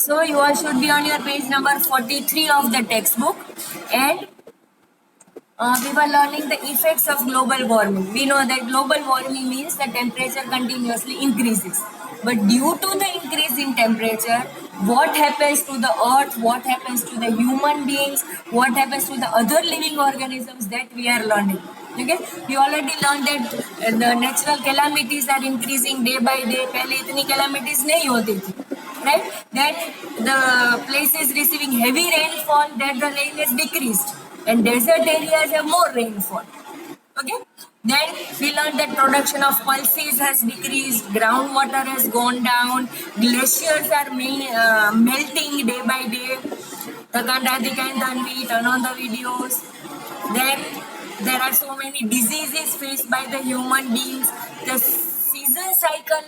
So you all should be on your page number 43 of the textbook, and we were learning the effects of global warming. We know that global warming means the temperature continuously increases. But due to the increase in temperature, what happens to the earth, what happens to the human beings, what happens to the other living organisms, that we are learning. Okay, we already learned that the natural calamities are increasing day by day. पहले इतनी calamities नहीं होती थी, right? That the places receiving heavy rainfall, that the rain is decreased, and desert areas have more rainfall. Okay, then we learned that production of pulses has decreased, groundwater has gone down, glaciers are melting day by day. Takandadika and Tanvi, turn on the videos. Then there are so many diseases faced by the human beings. The season cycle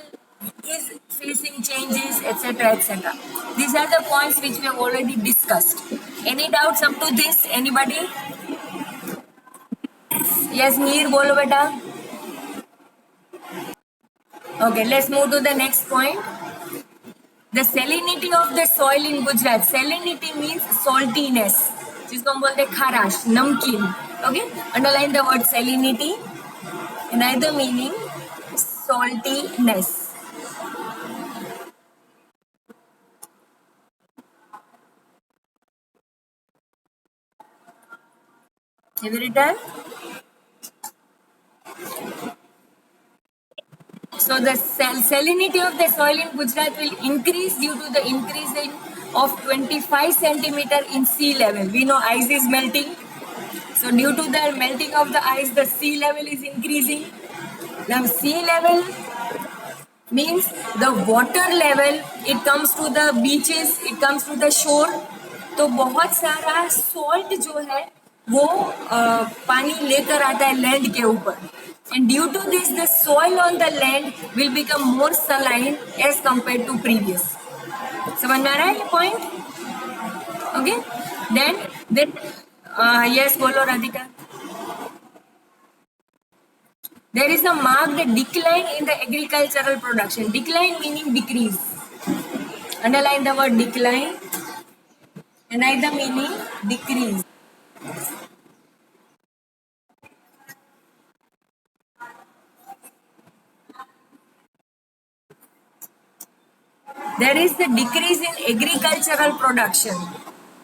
is facing changes, etc., etc. These are the points which we have already discussed. Any doubts up to this? Anybody? Yes, Mir, bolo beta. Okay, let's move to the next point. The salinity of the soil in Gujarat. Salinity means saltiness. जिसको हम बोलते हैं खाराश, नमकीन. Okay, underline the word salinity. Another meaning saltiness. Have you written? So the salinity of the soil in Gujarat will increase due to the increase of 25 centimeter in sea level. We know ice is melting. So due to the melting of the ice, the sea level is increasing. Now sea level means the water level, it comes to the beaches, it comes to the shore. तो बहुत सारा salt जो है वो पानी लेकर आता है लैंड के ऊपर. And due to this, the soil on the land will become more saline as compared to previous. समझ में आ रहा है ये point? Okay. Then yes, बोलो Radhika. There is a marked decline in the agricultural production. Decline meaning decrease. Underline the word decline. Another meaning decrease. There is the decrease in agricultural production.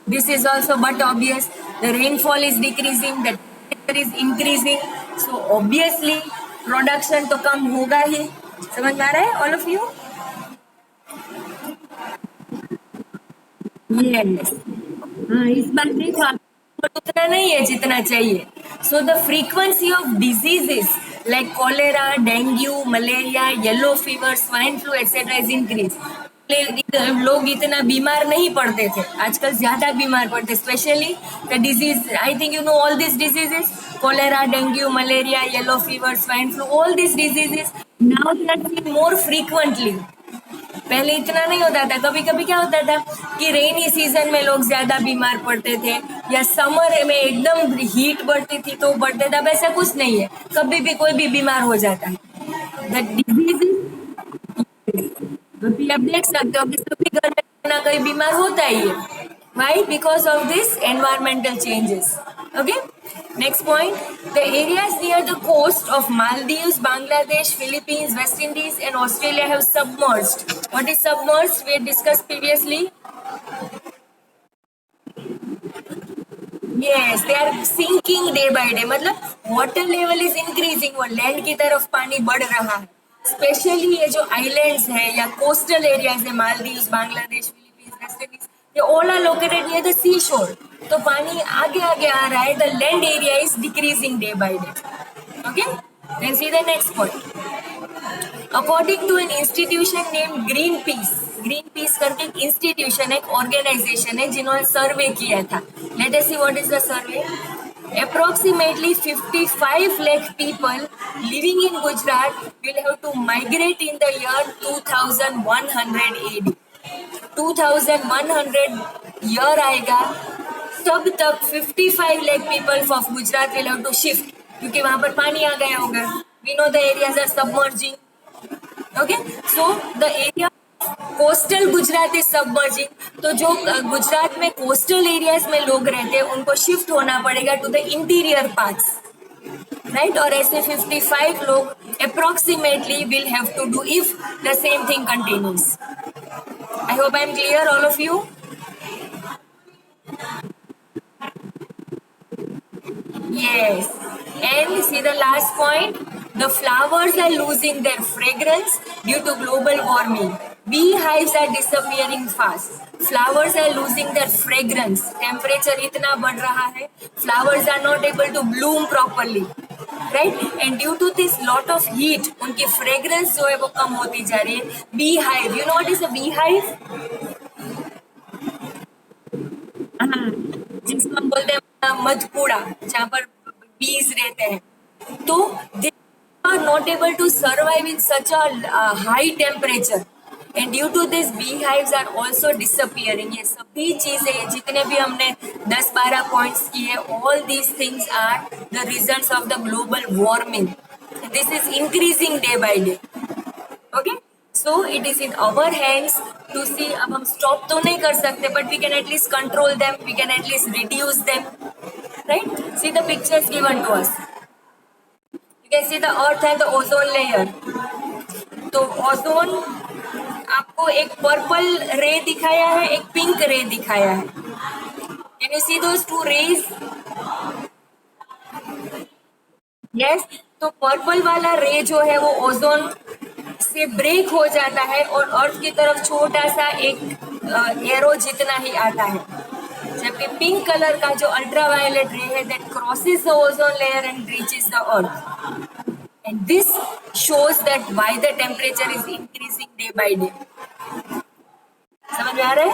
This is also but obvious. The rainfall is decreasing, the temperature is increasing. So obviously production तो कम होगा ही. समझ में आ रहा है all of you? Yes. इस बार देखो उतना नहीं है जितना चाहिए. So the frequency of diseases like cholera, dengue, malaria, yellow fever, swine flu, etc. is increased. लोग इतना बीमार नहीं पड़ते थे, आजकल ज्यादा बीमार पड़ते. Specially the disease, I think you know all this diseases, cholera, dengue, malaria, yellow fever, swine flu, all these diseases now they are seen more frequently. पहले इतना नहीं होता था. कभी कभी क्या होता था कि रेनी सीजन में लोग ज्यादा बीमार पड़ते थे, या समर में एकदम हीट बढ़ती थी तो बढ़ते था. वैसा कुछ नहीं है, कभी भी कोई भी बीमार हो जाता है. द डिजीज अभी आप देख सकते हो कि सभी घर में ना कोई बीमार होता ही है. Why? Because of this environmental changes. Okay. Next point. The areas near the coast of Maldives, Bangladesh, Philippines, West Indies, and Australia have submerged. What is submerged? We discussed previously. Yes, they are sinking day by day. मतलब water level is increasing. वो land की तरफ पानी बढ़ रहा है. Specially ये जो आइलैंड्स हैं या कोस्टल एरियाज है, Maldives, Bangladesh, Philippines, West Indies, ये all are located near the seashore. तो पानी आगे आगे आ रहा है. The land area is decreasing day by day. Okay, then see the next point. According to an institution name Greenpeace, Greenpeace करके एक इंस्टीट्यूशन, एक ऑर्गेनाइजेशन है जिन्होंने सर्वे किया था. Let us see what is the survey. Approximately 55 lakh people living in Gujarat will have to migrate in the year 2100 AD. 2100 year आएगा, तब तक 55 lakh people of Gujarat will have to shift, क्योंकि वहां पर पानी आ गया होगा. We know the areas are submerging. Okay, so the area coastal Gujarat is submerging, तो जो गुजरात में कोस्टल एरियाज में लोग रहते हैं उनको शिफ्ट होना पड़ेगा to the interior parts, right. और ऐसे 55 लोग approximately will have to do if the same thing continues. I hope I am clear all of you. Yes, and see the last point. The flowers are losing their fragrance due to global warming. Beehives are disappearing fast. Flowers are losing their fragrance. Temperature इतना बढ़ रहा है. Flowers are not able to bloom properly, right? And due to this lot of heat, उनकी fragrance जो है वो कम होती जा रही है. Beehive, you know what is a beehive? जिसको हम बोलते हैं मधुपुड़ा, जहाँ पर बीज रहते हैं, तो they are not able to survive in such a high temperature, and due to this bee hives are also disappearing. ये सभी चीजें जितने भी हमने 10-12 पॉइंट्स किए, all these things are the reasons of the global warming. This is increasing day by day. Okay, so it is in our hands to see। अब हम stop तो नहीं कर सकते, but we can at least control them, we can at least reduce them, right? See the pictures given to us, you can see the earth and the ozone layer। तो ozone आपको एक purple रे दिखाया है, एक pink ray दिखाया है। Can you see those two rays? Yes, तो पर्पल वाला रे जो है वो ओजोन से ब्रेक हो जाता है और अर्थ की तरफ छोटा सा एक एरो जितना ही आता है, जबकि पिंक कलर का जो अल्ट्रावायलेट रे है that crosses the ozone layer and reaches the earth, and this shows that why the temperature is increasing day by day. समझ में आ रहा है?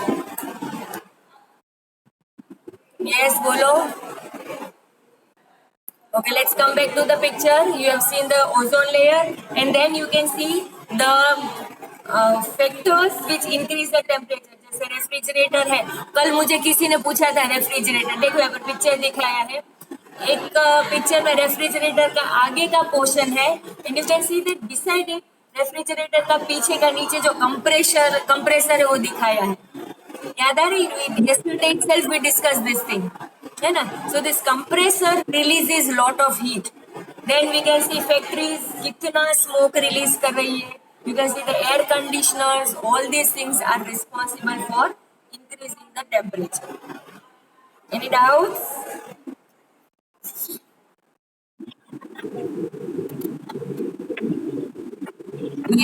यस, बोलो। Okay, let's come back to the picture. You have seen the ozone layer, and then you can see the factors which increase the temperature. जैसे refrigerator है, कल मुझे किसी ने पूछा था रेफ्रिजरेटर, देखो यहाँ पर पिक्चर दिखाया है। एक पिक्चर में रेफ्रिजरेटर का आगे का पोर्शन है, and you can see that beside it refrigerator का पीछे का नीचे जो कंप्रेसर है वो दिखाया है। याद आ रही? yesterday itself we discussed this thing, है ना? So this compressor releases lot of heat. Then we can see factories कितना smoke release कर रही है. You can see the air conditioners. All these things are responsible for increasing the temperature. Any doubts?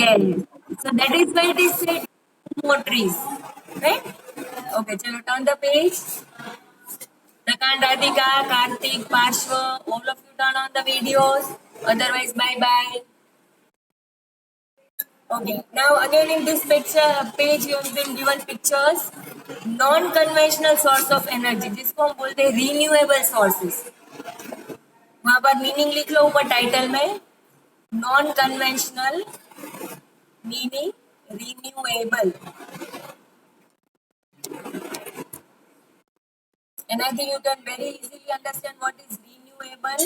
Yes. So that is why it is said more trees, right? Okay, chalo turn the page. Prakant, Radhika, Karthik, Parshva, all of you turn on the videos. Otherwise, bye-bye. Okay, now again in this page you have been given pictures. Non-conventional source of energy, जिसको हम बोलते हैं renewable sources. वहाँ पर meaning लिख लो ऊपर title में। Non-conventional meaning renewable. And I think you can very easily understand what is renewable.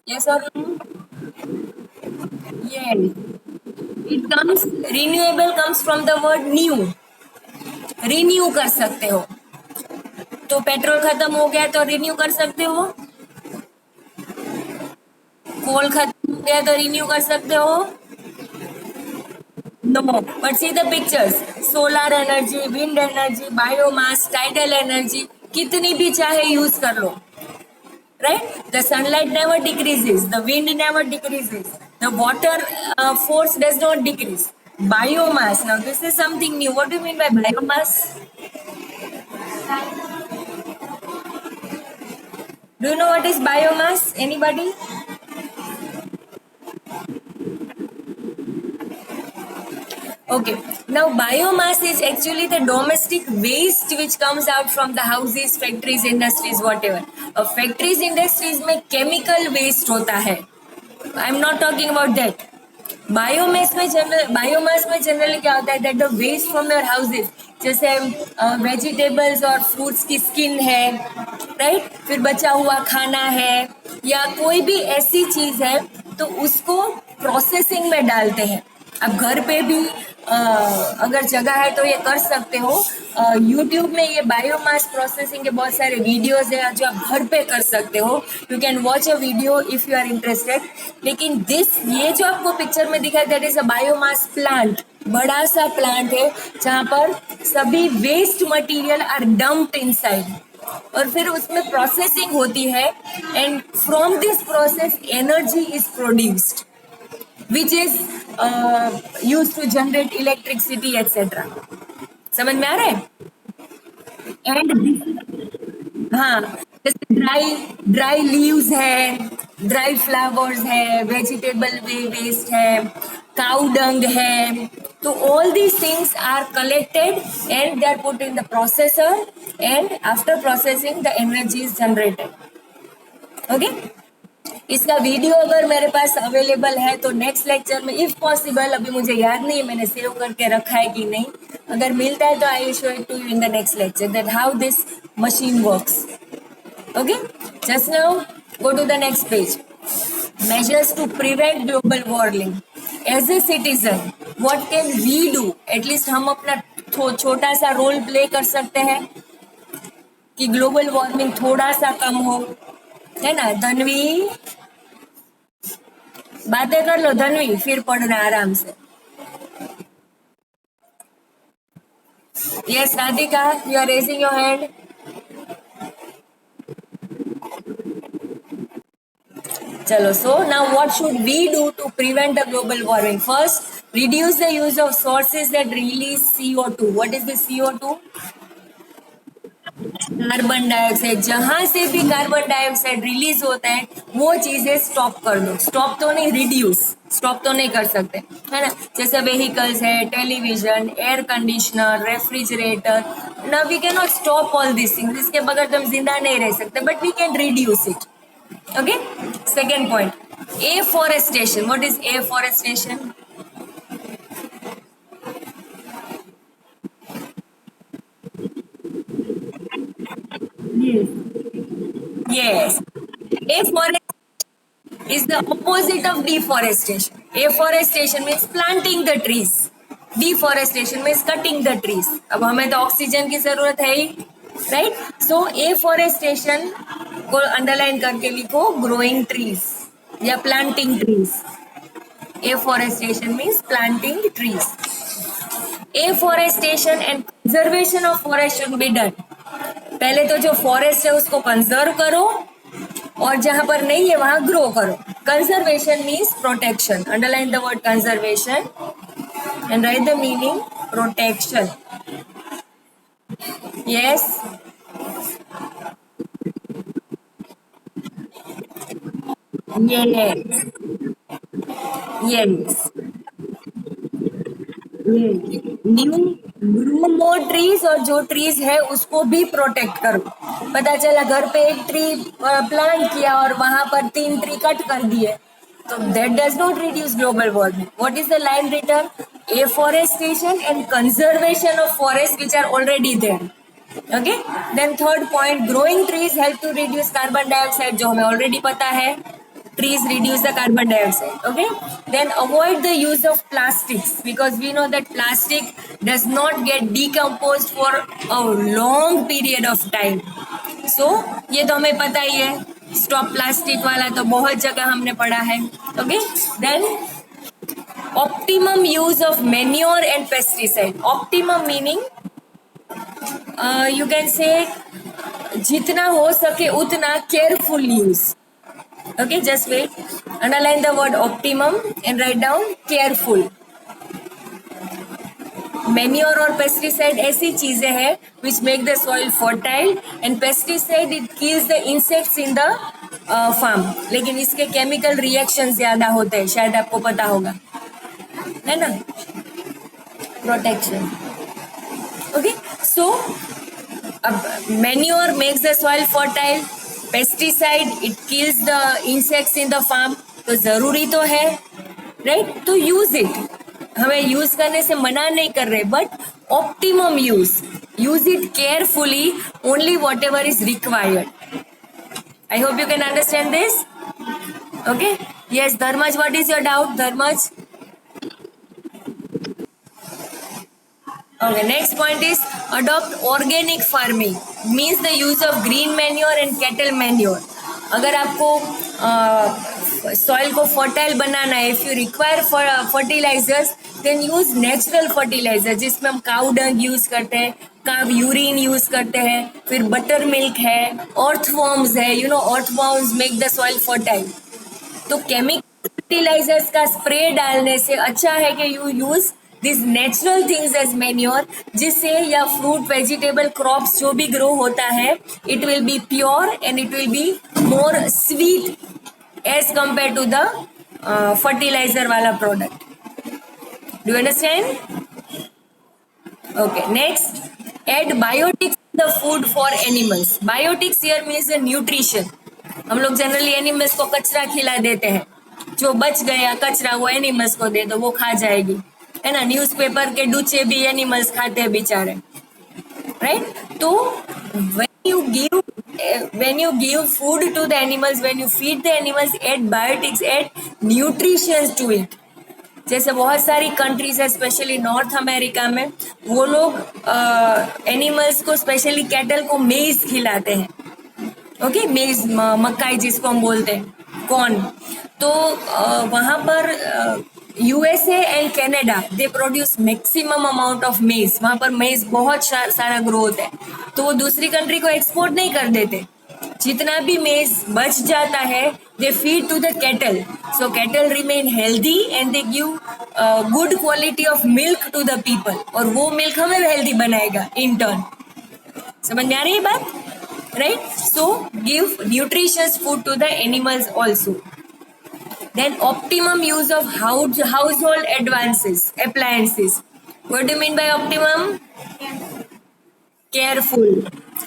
Yes or no? Yes. Renewable comes from the word new. Renew कर सकते हो। तो पेट्रोल खत्म हो गया तो रिन्यू कर सकते हो, कोल खत्म हो गया तो रिन्यू कर सकते हो। No, but see the pictures. Solar energy, wind energy, biomass, tidal energy, कितनी भी चाहे यूज कर लो, right? The sunlight never decreases, the wind never decreases, the water force does not decrease. Biomass, now this is something new. What do you mean by biomass? Do you know what is biomass? Anybody? Okay, now biomass is actually the domestic waste which comes out from the houses, factories, industries, whatever. Factories, industries में chemical waste होता है. I'm not talking about that. Biomass में generally क्या होता है, that the waste from your houses, जैसे vegetables और fruits की स्किन है, राइट, फिर बचा हुआ खाना है या कोई भी ऐसी चीज है, तो उसको प्रोसेसिंग में डालते हैं अब घर पे भी अगर जगह है तो ये कर सकते हो। यूट्यूब में ये बायोमास प्रोसेसिंग के बहुत सारे वीडियोस है जो आप घर पे कर सकते हो। You can watch a video if you are interested. लेकिन ये जो आपको पिक्चर में दिखा that is a biomass plant. बड़ा सा प्लांट है जहाँ पर सभी waste material are dumped inside और फिर उसमें प्रोसेसिंग होती है and from this process energy is produced which is used to generate electricity etc. समझ में आ रहा है? एंड हाँ, जैसे ड्राई ड्राई लीव्स है, ड्राई फ्लावर्स है, वेजिटेबल वेस्ट है, काउ डंग है, तो all these things are collected and they are put in the processor and after processing the energy is generated. Okay, इसका वीडियो अगर मेरे पास अवेलेबल है तो नेक्स्ट लेक्चर में इफ पॉसिबल, अभी मुझे याद नहीं है मैंने सेव करके रखा है कि नहीं, अगर मिलता है तो I will show it to you in the next lecture that how this machine works. Okay, just now go to the next page. Measures to prevent global warming. As a citizen what can we do? At least हम अपना छोटा सा role play कर सकते हैं कि global warming थोड़ा सा कम हो, है ना? धनवी बातें कर लो, धनवी, फिर पढ़ना आराम से। Yes Radhika, you are raising your hand. चलो, so now what should we do to prevent the global warming? First, reduce the use of sources that release CO2। What is the CO2? Carbon dioxide. जहां से भी carbon dioxide release होता है वो चीजें stop कर दो। स्टॉप तो नहीं, रिड्यूस। स्टॉप तो नहीं कर सकते, है ना? जैसे व्हीकल्स है, television, air conditioner, refrigerator. Now we can not stop all this things, इसके बगैर तो हम जिंदा नहीं रह सकते, but we can reduce it. Okay, second point, afforestation. What is afforestation? Yes. Afforestation is the opposite of deforestation. Afforestation means planting the trees. Deforestation means cutting the trees. अब हमें तो ऑक्सीजन की जरूरत है ही, राइट? सो afforestation को underline करके लिखो, growing trees या planting trees. Afforestation means planting trees. Afforestation and conservation of forest should be done. पहले तो जो फॉरेस्ट है उसको कंजर्व करो और जहां पर नहीं है वहां ग्रो करो। Conservation means protection. Underline the word conservation and right the meaning protection. Yes, yes, yes. New grow more trees और जो ट्रीज है उसको भी प्रोटेक्ट करो। पता चला घर पे एक ट्री प्लांट किया और वहां पर 3 ट्री कट कर दिए, तो that does not reduce global warming. What is the line return? Afforestation and conservation of forest which are already there. Okay, then third point, growing trees help to reduce carbon dioxide, जो हमें already पता है। Trees reduce the carbon dioxide. Okay, then avoid the use of plastics because we know that plastic does not get decomposed for a long period of time. So ये तो हमें पता ही है, स्टॉप प्लास्टिक वाला तो बहुत जगह हमने पढ़ा है। Okay, then optimum use of manure and pesticide. Optimum meaning you can say जितना हो सके उतना careful use. Okay, just wait. Underline the word optimum and write down careful. Manure और pesticide ऐसी चीजें हैं which make the soil fertile and pesticide it kills the insects in the farm. लेकिन इसके chemical reaction ज्यादा होते हैं, शायद आपको पता होगा, है ना? Protection. Okay, so manure makes the soil fertile. Pesticide it kills the insects in the farm. तो जरूरी तो है, राइट? तो यूज इट, हमें यूज करने से मना नहीं कर रहे, but optimum use it carefully, only whatever is required. I hope you can understand this. Okay, yes Dharmaj, what is your doubt Dharmaj? Okay, next point is adopt organic farming means the use of green manure and cattle manure. अगर आपको soil को fertile बनाना है, if you require fertilisers then use natural fertiliser, जिसमें हम cow dung use करते हैं, काव यूरिन यूज करते हैं, फिर बटर मिल्क है, अर्थवॉर्म्स है, you know earthworms make the soil fertile. तो केमिकल फर्टिलाइजर्स का स्प्रे डालने से अच्छा है कि you use this natural things as manure, जिससे या फ्रूट वेजिटेबल क्रॉप्स जो भी ग्रो होता है it will be pure and it will be more sweet as compare to the fertilizer वाला product. Do you understand? Okay, next, add biotics in the food for animals. Biotics here means the nutrition. हम लोग generally animals को कचरा खिला देते हैं, जो बच गया कचरा वो एनिमल्स को दे दो, वो खा जाएगी, है ना. न्यूज़पेपर के डूचे भी एनिमल्स खाते हैं बेचारे, राइट. तो when you give food to the animals, when you feed the animals, add biotics, add nutrition to it. जैसे बहुत सारी कंट्रीज है स्पेशली नॉर्थ अमेरिका में, वो लोग एनिमल्स को स्पेशली कैटल को मेज खिलाते हैं. ओके, मेज मक्काई जिसको हम बोलते हैं, कॉर्न. तो वहाँ पर USA and Canada they produce maximum amount of मेज. वहाँ पर मेज बहुत सारा ग्रो होता है, तो वो दूसरी कंट्री को एक्सपोर्ट नहीं कर देते. जितना भी मेज बच जाता है they feed to the cattle, so cattle remain healthy and they give good quality of milk to the people, और वो मिल्क हमें हेल्दी बनाएगा इन टर्न. समझ में आ रही है बात, right. So give nutritious food to the animals also. Then optimum use of household appliances. What do you mean by optimum? Careful.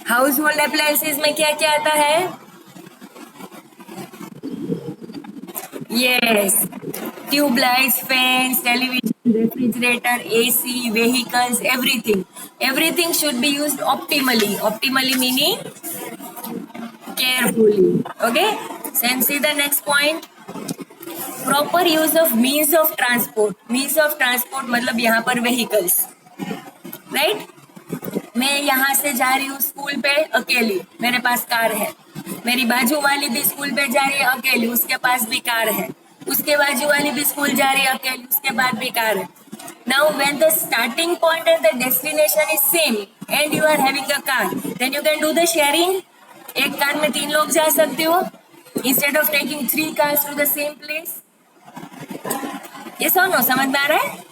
Household appliances में क्या क्या आता है? Yes, tube lights, fans, television, refrigerator, AC, vehicles, everything. Everything should be used optimally. Optimally meaning carefully. Okay. Then see the next point. Proper use of means of transport. Means of transport मतलब यहाँ पर vehicles, right. मैं यहाँ से जा रही हूँ school पे अकेली, मेरे पास कार है. मेरी बाजू वाली भी स्कूल पे जा रही है अकेली, उसके पास भी कार है. उसके बाजू वाली भी स्कूल जा रही है अकेली, उसके बाद भी कार है. Now when the starting point and the destination is same and you are having a car, then you can do the sharing. एक कार में 3 लोग जा सकते हो instead of taking 3 cars to the same place. ये सुनो, समझ में आ रहा है?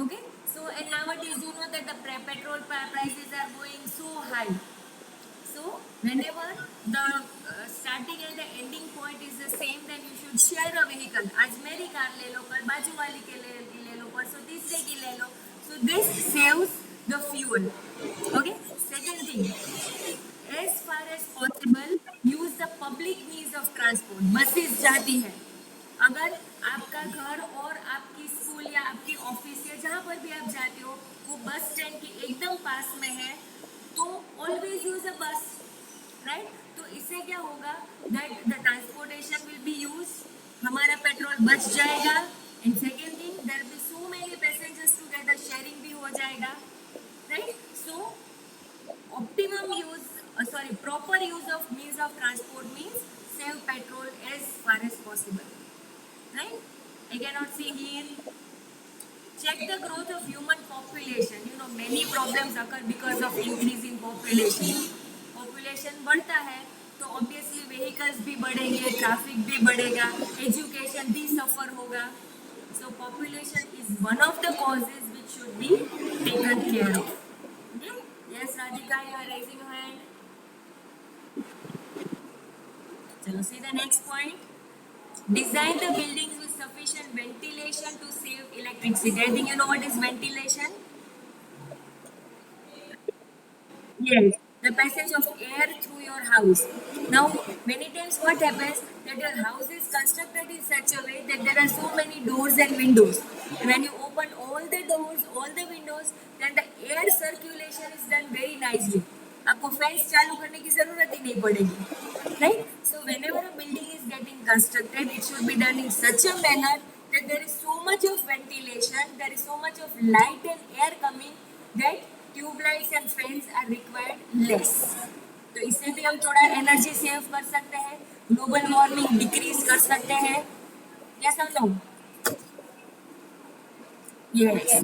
Okay, so and nowadays you know that the petrol prices are going so high. So whenever the starting and the ending point is the same, then you should share a vehicle. आज मेरी car ले लो, कल बाजू वाली के ले लो, परसों तीसरे की ले लो. So this saves the fuel. Okay. Second thing, as far as possible use the public means of transport. Buses जाती है. अगर आपका घर और आपकी स्कूल या आपकी ऑफिस या जहाँ पर भी आप जाते हो वो बस स्टैंड के एकदम पास में है, तो ऑलवेज यूज अ बस, राइट. तो इससे क्या होगा, that the transportation will be use, हमारा पेट्रोल बच जाएगा. And second thing, there be so many passengers together, sharing भी हो जाएगा, right. So optimum use, proper use of means of transport means save petrol as far as possible, right. I cannot see here. Check the growth of human population. You know many problems occur because of increase in population. Population बढ़ता है तो obviously vehicles भी बढ़ेंगे, traffic भी बढ़ेगा, education भी suffer होगा. So population is one of the causes which should be taken care of. Okay? Yes, Radhika, you are raising your hand. Chalo, see the next point. Design the buildings with sufficient ventilation to save electricity. I think you know what is ventilation? Yes, the passage of air through your house. Now, many times what happens that your house is constructed in such a way that there are so many doors and windows. When you open all the doors, all the windows, then the air circulation is done very nicely. आपको fans चालू करने की जरूरत ही नहीं पड़ेगी, right. So So whenever a building is getting constructed, it should be done in such a manner that there is so much of ventilation, there is so much of light and air coming that tube lights and fans are required less. तो इससे भी हम थोड़ा energy save कर सकते हैं, global warming decrease कर सकते हैं. क्या समझो? Yes.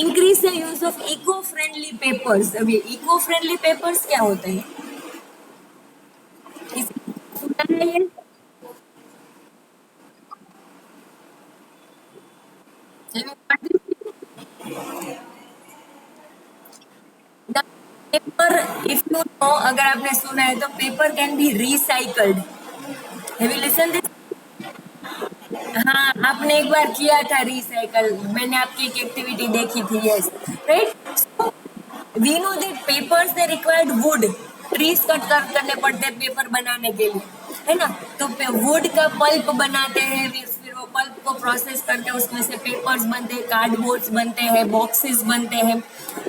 Increase the use of eco friendly papers. अब ये इको फ्रेंडली पेपर्स क्या होते हैं? सुना है ये? पेपर, इफ यू नो, अगर आपने सुना है तो paper can be recycled. Have you listen this? हाँ, आपने एक बार किया था रिसाइकल, मैंने आपकी एक एक्टिविटी देखी थी. Yes, right. We know that papers they required wood, trees cut करने पड़ते हैं पेपर बनाने के लिए, है ना. तो वुड का पल्प बनाते हैं, फिर वो पल्प को प्रोसेस करते हैं, उसमें से पेपर्स बनते हैं, कार्डबोर्ड्स बनते हैं, बॉक्सेस बनते हैं.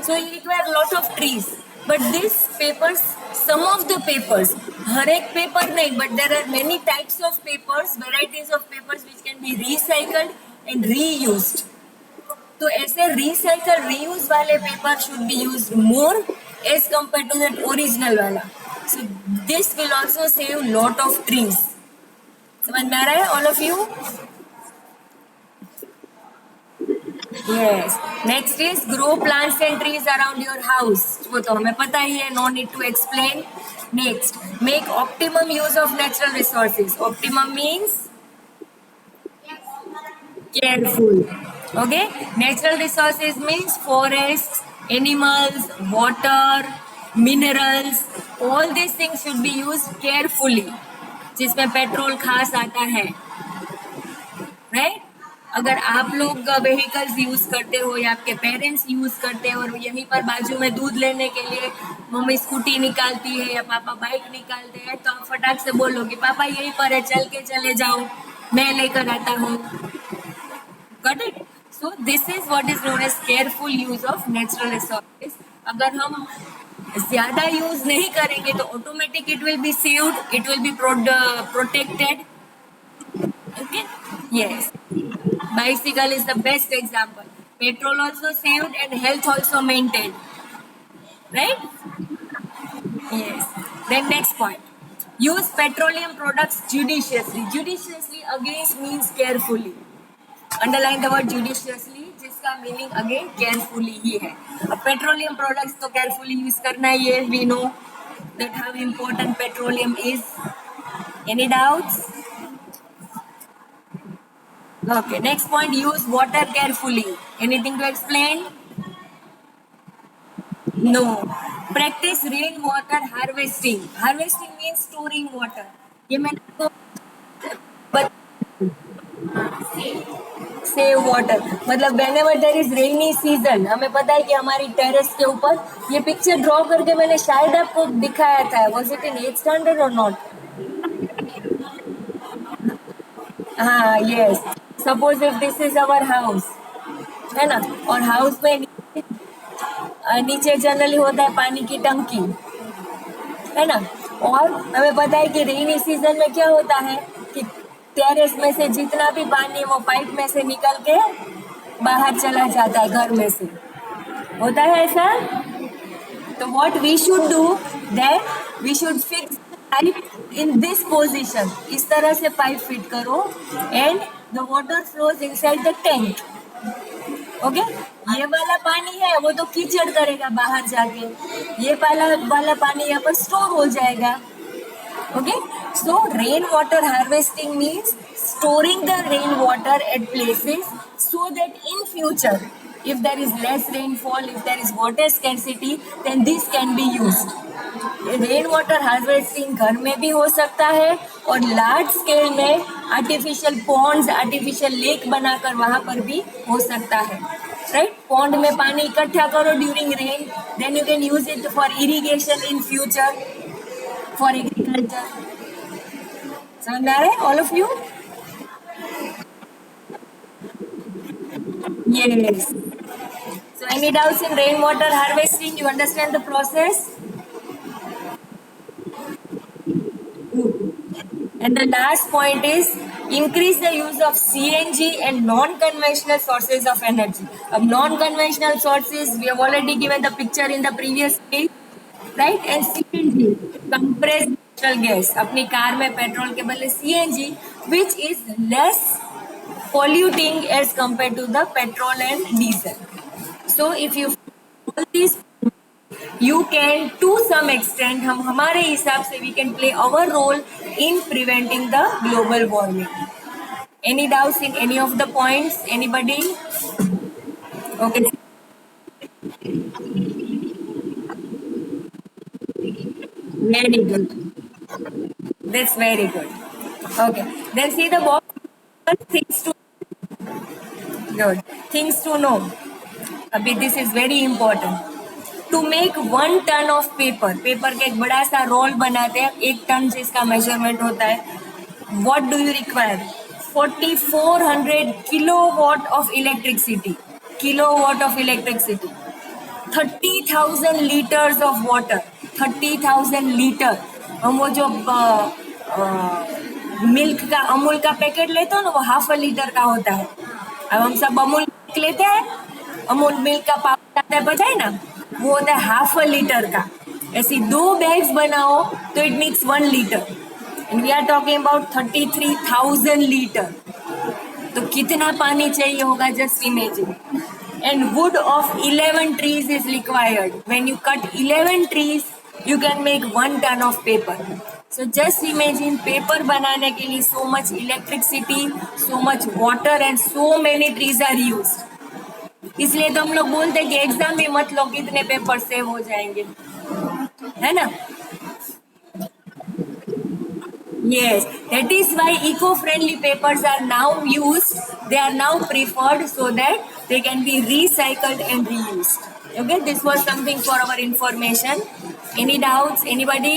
So you require lot of trees. But this papers, some of the papers, हर एक पेपर नहीं, but there are many types of papers, varieties of papers which can be recycled and reused. तो ऐसे recycle reuse वाले paper should be used more as compare to that original वाला. So this will also save lot of trees. समझ में आ रहा है all of you? Yes. Next is grow plants and trees around your house. वो तो हमें पता ही है, no need to explain. Next, make optimum use of natural resources. Optimum means careful. Okay, natural resources means forests, animals, water, minerals, all these things should be used carefully. जिसमें petrol खास आता है, राइट. अगर आप लोग vehicles use करते हो या आपके पेरेंट्स यूज करते हो और यहीं पर बाजू में दूध लेने के लिए मम्मी स्कूटी निकालती है या पापा बाइक निकालते हैं, तो आप फटाक से बोलो कि पापा यहीं पर है, चल के चले जाओ, मैं लेकर आता हूँ. Got it? So this is what is known as careful use of natural resources. अगर हम ज्यादा यूज नहीं करेंगे तो automatic it will be saved, it will be protected. Okay? Yes. Bicycle is the best example. Petrol also saved and health also maintained. Right? Yes. Then next point. Use petroleum products judiciously. Judiciously again means carefully. Underline the word judiciously, जिसका meaning again carefully ही है. अब petroleum products तो carefully use करना ही है. We know that how important petroleum is. Any doubts? Okay. Next point, use water carefully. Anything to explain? No. Practice rain water harvesting. Harvesting means storing water. ये मैंने आपको save water मतलब whenever there is rainy season. हमें पता है कि हमारी terrace के ऊपर, ये पिक्चर ड्रॉ करके मैंने शायद आपको दिखाया था. Was it in 8th standard और नॉट? हाँ, yes. Suppose if this is our house, है ना, और हाउस में नीचे जनरली होता है पानी की टंकी, है ना. और हमें पता है कि रेनी सीजन में क्या होता है कि टेरेस में से जितना भी पानी वो पाइप में से निकल के बाहर चला जाता है, घर में से होता है ऐसा. तो what we should do, that we should fix pipe in this position. इस तरह से पाइप फिट करो and the water flows inside the tank. Okay. ये वाला पानी है वो तो कीचड़ करेगा बाहर जाके, ये वाला पानी यहाँ पर स्टोर हो जाएगा. Okay, so rainwater harvesting means storing the rainwater at places so that in future, if there is less rainfall, if there is water scarcity, then this can be used. Rainwater harvesting घर में भी हो सकता है और large scale में artificial ponds, artificial lake बनाकर वहाँ पर भी हो सकता है. Right? Pond में पानी इकट्ठा करो during rain, then you can use it for irrigation in future. For agriculture. समझ में आ रहा है all of you? Yes. So So any doubts in rainwater harvesting? You understand the process? And the last point is increase the use of CNG and non-conventional sources of energy. Of non-conventional sources, we have already given the picture in the previous page, right? And CNG, compressed natural gas. अपनी car में petrol के बदले CNG, which is less polluting as compared to the petrol and diesel. So if you follow these, you can to some extent हम हमारे हिसाब से we can play our role in preventing the global warming. Any doubts in any of the points? Anybody? Okay, very good. That's very good. Okay, then see the box. Things to good. Things to know. अभी this is very important. To make 1 ton of paper, paper का एक बड़ा सा role बनाते हैं, 1 ton जिसका measurement होता है. What do you require? 4400 kilowatt of electricity. Kilowatt of electricity. 30,000 liters of water. 30,000 litre. हम वो जो मिल्क का अमूल का पैकेट लेते हो ना, वो ½ लीटर का होता है. अब हम सब अमूल लेते हैं, अमूल मिल्क का पाउडर आता है, पता है ना, वो होता है ½ लीटर का. ऐसी 2 बैग्स बनाओ तो it makes 1 litre. And we are talking about 33,000 litre. तो कितना पानी चाहिए होगा, just imagine. And wood of 11 trees is required. When you cut 11 trees, you can make 1 ton of paper. So just imagine paper बनाने के लिए so much electricity, so much water and so many trees are used. इसलिए तो हम लोग बोलते हैं कि एग्जाम में मत लो, कितने पेपर सेव हो जाएंगे, है ना? Yes, that is why eco-friendly papers are now used. They are now preferred so that they can be recycled and reused. Okay, this was something for our information. Any doubts? Anybody?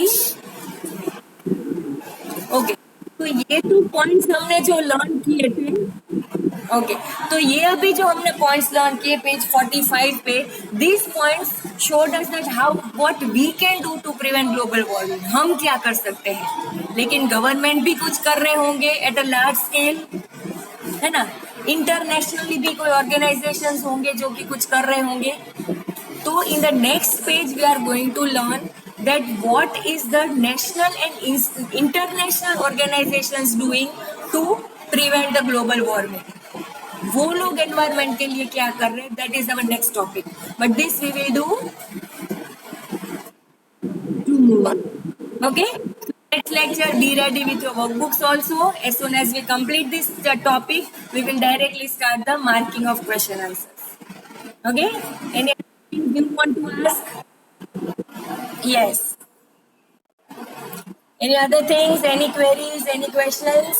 Okay, तो ये 2 points हमने जो learn किए थे. Okay, तो ये अभी जो हमने पॉइंट्स लर्न किए पेज 45 पे, this points showed us that how what we can do to prevent global warming. हम क्या कर सकते हैं, लेकिन गवर्नमेंट भी कुछ कर रहे होंगे एट अ लार्ज स्केल, है ना? इंटरनेशनली भी कोई ऑर्गेनाइजेशंस होंगे जो कि कुछ कर रहे होंगे. तो in the next page we are going to learn that what is the national and international organizations doing to prevent the global warming. वो लोग एनवायरमेंट के लिए क्या कर रहे हैं, that is our next topic. But this we will do tomorrow. Okay, next lecture be ready with your workbooks also. As soon as we complete this topic, we will directly start the marking of question answers. Okay, anything you want to ask? Yes. Any other things, any queries, any questions?